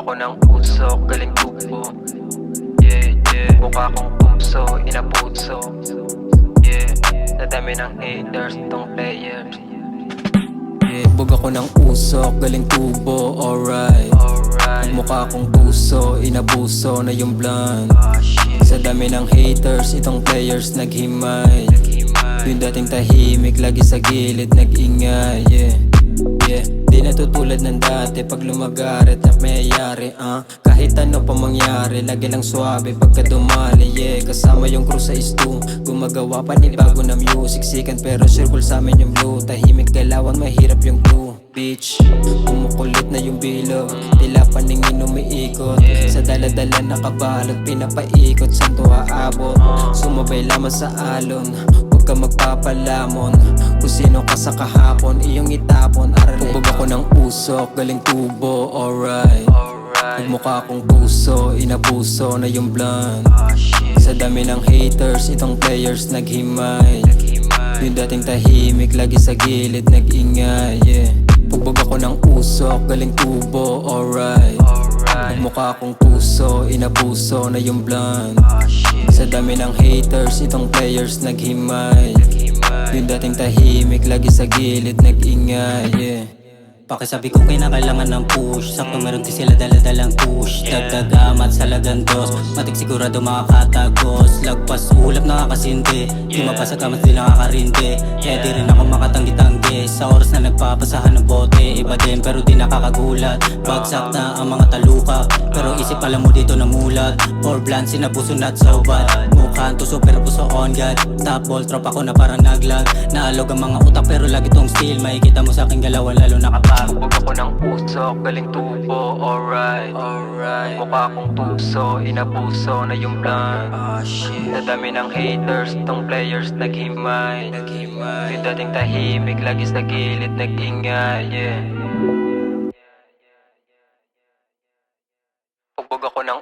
ako ng puso, galing tubo. Yeah, yeah. Mukha kong puso, inapuso. Yeah, sa dami ng haters, tong players. Yeah, bug ako ng usok, galing tubo, alright. Mukha kong puso, inabuso na yung blunt. Sa dami ng haters, itong players naghimay. Yung dating tahimik, lagi sa gilid nag-ingay. Yeah, yeah. Di na tutulad ng dati pag lumagaret na mayayari. Kahit ano pa mangyari, lagi lang swabe pagka dumali. Yeah, kasama yung crew sa istu, gumagawa pa ni bago na music. Sikan pero circle sa amin yung blue. Tahimik galawan, mahirap yung blue. Bitch, kumukulit na yung bilog, tila paningin umiikot. Sa daladala nakabalot, pinapaikot, saan to aabot? Sumabay lamang sa alon, huwag ka magpapalamon. Kung sino ka sa kahapon, iyong itapon. Aralibog ako ng usok, galing tubo, alright. Nagmukha kong puso, inabuso na yung blunt. Sa dami ng haters, itong players naghimay. Yung dating tahimik, lagi sa gilid nag-ingay. Yeah, pugbog ako ng usok, galing tubo, alright. Nagmukha kong puso, inabuso na yung blunt. Sa dami ng haters, itong players naghimay. Yung dating tahimik, lagi sa gilid nag-ingay. Yeah, Pakisabi ko kinakailangan ng push, sakto meron din sila daladalang push. Dagdag amat sa lagandos, matik sigurado makakatagos. Lagpas ulap nakakasindi, di mapasag amat di nakakarindi. Kaya di rin ako makatanggi-tanggi, sa oras na nagpapasahan ng bote. Iba din pero di nakakagulat, bagsak na ang mga taluka. Pero isip alam mo dito namulat, or bland sinabuso not so bad. Mukhaan tuso pero puso on God, top ball trop ako na parang naglag. Naalog ang mga utak pero lagi tong steel, makikita mo sa aking galawan lalo nakapag. bug ako ng usok, galing tubo, alright. Mukha kong tuso, inabuso na yung blunt. Sa dami ng haters, tong players naghimay. Yung dating tahimik, lagi sa gilid nag-ingay. Yeah, pugbog ako ng